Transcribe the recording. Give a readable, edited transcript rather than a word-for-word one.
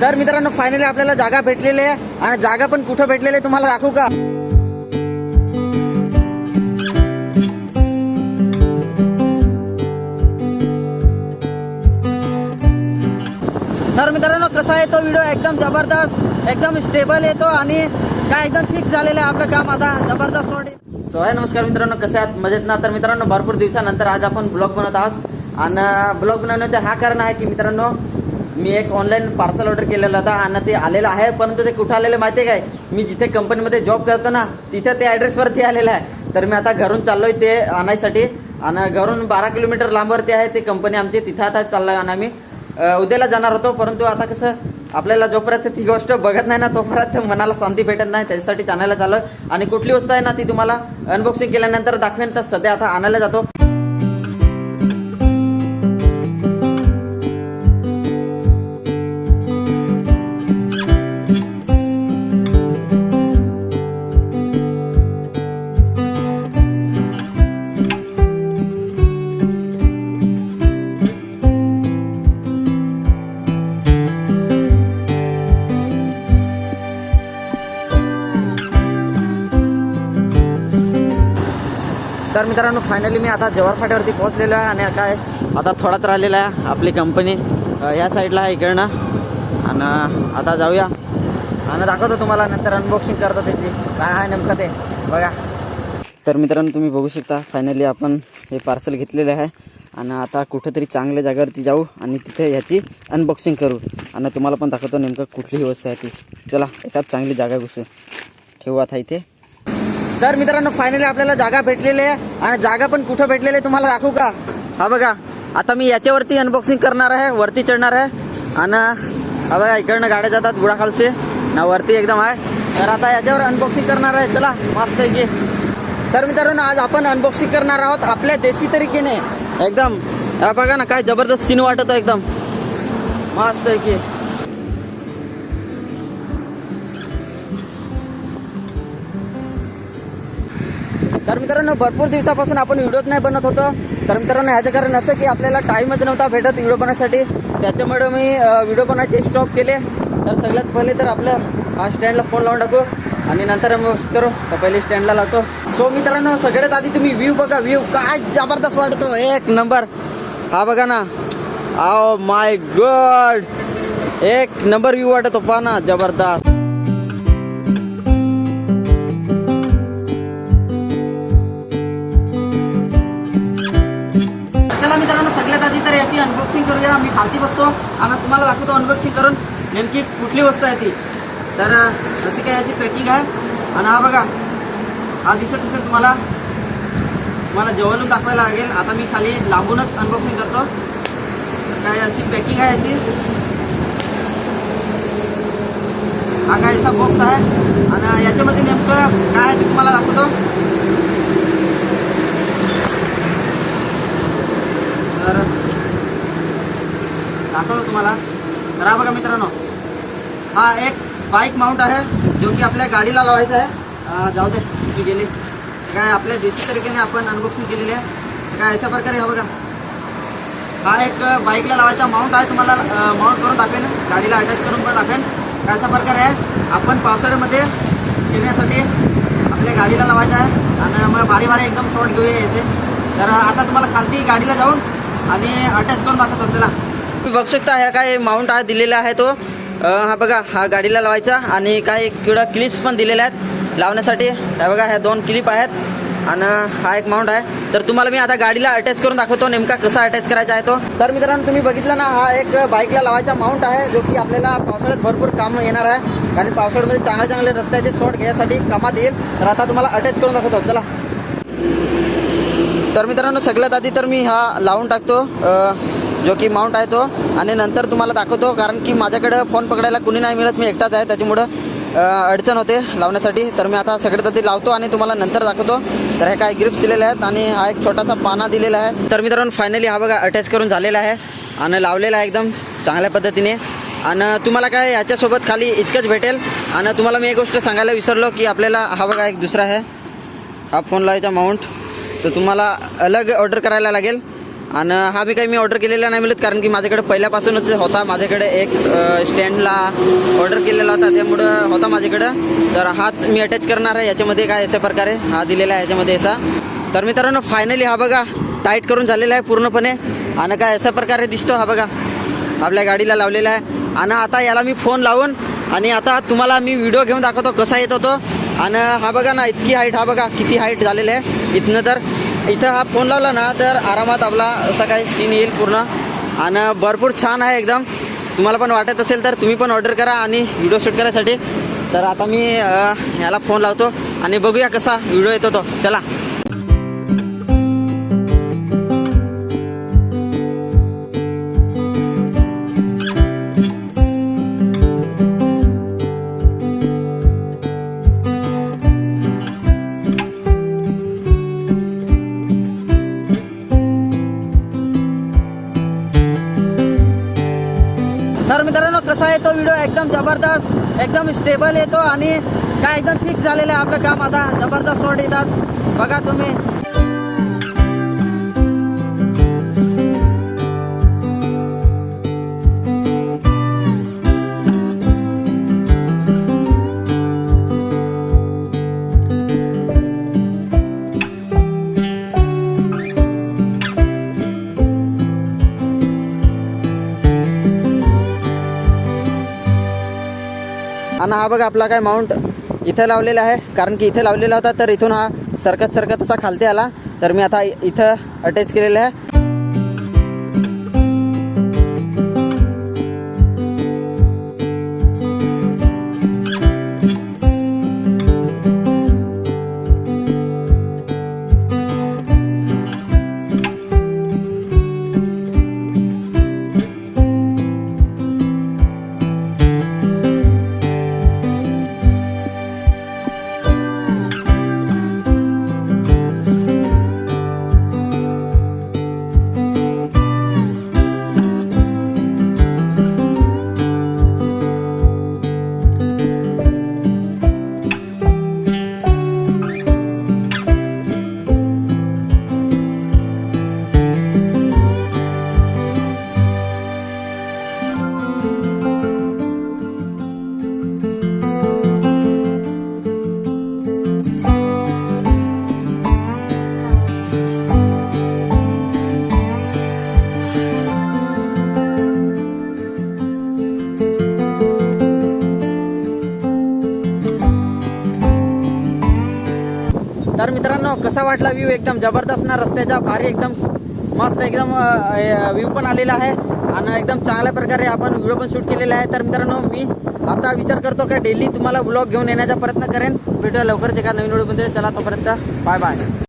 तर मित्रांनो फायनली आपल्याला जागा भेटलेली आहे आणि जागा पण कुठं भेटलेली आहे तुम्हाला दाखवू का? तर मित्रांनो कसा आहे तो व्हिडिओ एकदम जबरदस्त एकदम स्टेबल येतो आणि काय एकदम फिक्स झालेलं आहे आपलं काम आता जबरदस्त सोड. सो आहे नमस्कार मित्रांनो, कसे आहात? मजेत ना? तर मित्रांनो भरपूर दिवसानंतर आज आपण ब्लॉग बनवत आहोत आणि ब्लॉग बनवण्याचं हा कारण आहे की मित्रांनो मी एक ऑनलाईन पार्सल ऑर्डर केलेलं होता आणि ते आलेलं आहे, परंतु ते कुठं आलेलं माहिती आहे काय? मी जिथे कंपनीमध्ये जॉब करतो ना तिथे ते ॲड्रेसवरती आलेलं आहे. तर मी आता घरून चाललोय ते आणायसाठी आणि घरून 12 किलोमीटर लांबवरती आहे ते कंपनी आमची, तिथं आता चाललोय आणि आम्ही उद्याला जाणार होतो. परंतु आता कसं आपल्याला जोपर्यंत ती गोष्ट बघत नाही ना तोपर्यंत मनाला शांती भेटत नाही, त्याच्यासाठी आणायला चाललोय. आणि कुठली वस्तू आहे ना ती तुम्हाला अनबॉक्सिंग केल्यानंतर दाखवेन. तर सध्या आता आणायला जातो. तर मित्रांनो फायनली मी आता जवाहर फाट्यावरती पोहोचलेलो आहे आणि काय आता थोडाच राहिलेला आहे. आपली कंपनी या साईडला आहे इकडनं आणि आता जाऊया आणि दाखवतो तुम्हाला, नंतर अनबॉक्सिंग करतो त्याची काय आहे नेमकं ते बघा. तर मित्रांनो तुम्ही बघू शकता फायनली आपण हे पार्सल घेतलेलं आहे आणि आता कुठेतरी चांगल्या जागेवरती जाऊ आणि तिथे ह्याची अनबॉक्सिंग करू आणि तुम्हाला पण दाखवतो नेमकं कुठली वस्तू आहे ती. चला एकाच चांगली जागा घुसू, ठेवू आता इथे. तर मित्रांनो फायनली आपल्याला जागा भेटलेली आहे आणि जागा पण कुठं भेटलेली आहे तुम्हाला दाखवू का? हा बघा, आता मी याच्यावरती अनबॉक्सिंग करणार आहे, वरती चढणार आहे आणि हा बघा इकडनं गाड्या जातात बुडाखालचे ना, वरती एकदम आहे. तर आता याच्यावर अनबॉक्सिंग करणार आहे. चला मस्त आहे की. तर मित्रांनो आज आपण अनबॉक्सिंग करणार आहोत आपल्या देशी तरीकेने एकदम. हा बघा ना काय जबरदस्त सीन वाटतो, एकदम मस्त आहे की. तर मित्रांनो भरपूर दिवसापासून आपण व्हिडिओच नाही बनवत होतो. तर मित्रांनो ह्याचं कारण असं की आपल्याला टाईमच नव्हता भेटत व्हिडिओ बनवण्यासाठी, त्याच्यामुळे मी व्हिडिओ बनवायचे स्टॉप केले. तर सगळ्यात पहिले तर आपलं हा स्टँडला फोन लावून टाकू आणि नंतर अनबॉक्सिंग करू. तर पहिले स्टँडला लावतो. सो मित्रांनो सगळ्यात आधी तुम्ही व्ह्यू बघा, व्ह्यू काय जबरदस्त वाटतो, एक नंबर. हा बघा ना, ओ माय गॉड, एक नंबर व्ह्यू वाटतो, पहा ना जबरदस्त. मित्रांनो सगळ्यात आधी तर याची अनबॉक्सिंग करूया. मी खालती बसतो आणि तुम्हाला दाखवतो अनबॉक्सिंग करून नेमकी कुठली वस्तू आहे ती. तर जशी काय याची पॅकिंग आहे आणि हा बघा हा दिसत असेल तुम्हाला जवळून दाखवायला लागेल. आता मी खाली लांबूनच अनबॉक्सिंग करतो. काय अशी पॅकिंग आहे याची. हा काय असा बॉक्स आहे आणि याच्यामध्ये नेमकं काय आहे ते तुम्हाला दाखवतो. तर दाखवतो तुम्हाला. तर हा बघा मित्रांनो, हा एक बाईक माउंट आहे जो की आपल्या गाडीला लावायचा आहे. जाऊ दे ती गेली. काय आपल्या देशी तरीकेने आपण अनबॉक्सिंग केलेली आहे. काय अशा प्रकारे हा बघा हा एक बाईकला लावायचा माउंट आहे. तुम्हाला माउंट करून दाखवेन, गाडीला अटॅच करून पण दाखवेन. काय अशा प्रकारे आहे. आपण पावसाळ्यामध्ये फिरण्यासाठी आपल्या गाडीला लावायचा आहे आणि मग भारी भारी एकदम शॉट घेऊया याचे. तर आता तुम्हाला खालती गाडीला जाऊन आणि अटॅच करून दाखवतो. चला तुम्ही बघू शकता ह्या काय माउंट हा दिलेला आहे तो. हा बघा हा गाडीला लावायचा आणि काय किंवा क्लिप्स पण दिलेल्या आहेत लावण्यासाठी. ह्या बघा ह्या 2 क्लिप आहेत आणि हा एक माउंट आहे. तर तुम्हाला मी आता गाडीला अटॅच करून दाखवतो नेमका कसा अटॅच करायचा आहे तो. तर मित्रांनो तुम्ही बघितलं ना, हा एक बाईकला लावायचा माउंट आहे जो की आपल्याला पावसाळ्यात भरपूर काम येणार आहे आणि पावसाळ्यामध्ये चांगले चांगले रस्त्याचे शॉट घ्यायसाठी कामात येईल. तर आता तुम्हाला अटॅच करून दाखवतो. चला. तर मित्रांनो सगळ्यात आधी तर मी हा लावून टाकतो जो की माउंट आहे तो आणि नंतर तुम्हाला दाखवतो, कारण की माझ्याकडे फोन पकडायला कुणी नाही मिळत, मी एकटाच आहे, त्याच्यामुळं अडचण होते लावण्यासाठी. तर मी आता सगळ्यात आधी लावतो आणि तुम्हाला नंतर दाखवतो. तर हे काय ग्रिप्स दिलेले आहेत आणि हा एक छोटासा पाना दिलेला आहे. तर मित्रांनो फायनली हा बघा अटॅच करून झालेला आहे आणि लावलेला आहे एकदम चांगल्या पद्धतीने. आणि तुम्हाला काय याच्यासोबत खाली इतकंच भेटेल. आणि तुम्हाला मी एक गोष्ट सांगायला विसरलो की आपल्याला हा बघा एक दुसरा आहे हा फोन लावायचा माउंट, तर तुम्हाला अलग ऑर्डर करायला लागेल आणि हा बी काही मी ऑर्डर केलेला नाही मिळत, कारण की माझ्याकडे पहिल्यापासूनच होता. माझ्याकडे एक स्टँडला ऑर्डर केलेला होता, त्यामुळं होता माझ्याकडं. तर हाच मी अटॅच करणार आहे. याच्यामध्ये काय अशा प्रकारे हा दिलेला आहे याच्यामध्ये असा. तर मित्रांनो फायनली हा बघा टाईट करून झालेला आहे पूर्णपणे. आणि काय अशा प्रकारे दिसतो हा बघा आपल्या गाडीला लावलेला आहे. आणि आता याला मी फोन लावून आणि आता तुम्हाला मी व्हिडिओ घेऊन दाखवतो कसा येतो तो. आणि हा बघा ना इतकी हाईट, हा बघा किती हाईट झालेलं आहे इथनं. तर इथं हा फोन लावला ना तर आरामात आपला असा काही सीन येईल पूर्ण. आणि भरपूर छान आहे एकदम. तुम्हाला पण वाटत असेल तर तुम्ही पण ऑर्डर करा आणि व्हिडिओ शूट करायसाठी. तर आता मी याला फोन लावतो आणि बघूया कसा व्हिडिओ येतो तो. चला. तर मित्रांनो कसा आहे तो व्हिडिओ, एकदम जबरदस्त, एकदम स्टेबल येतो आणि काय एकदम फिक्स झालेलं आहे आपलं काम. आता जबरदस्त शॉट येतात बघा तुम्ही. आणि हा बघा आपला काय माउंट इथं लावलेला आहे, कारण की इथे लावलेला होता तर इथून हा सरकत असा खालते आला. तर मी आता इथं अटॅच केलेलं आहे. तर मित्रांनो कसा वाटला व्ह्यू, एकदम जबरदस्त ना रस्त्याचा, भारी एकदम मस्त एकदम व्ह्यू पण आलेला आहे आणि एकदम चांगल्या प्रकारे आपण व्हिडिओ पण शूट केलेला आहे. तर मित्रांनो मी आता विचार करतो की डेली तुम्हाला ब्लॉग घेऊन येण्याचा प्रयत्न करेन. भेटूया लवकरच एका नवीन व्हिडिओमध्ये. चला तोपर्यंत बाय बाय.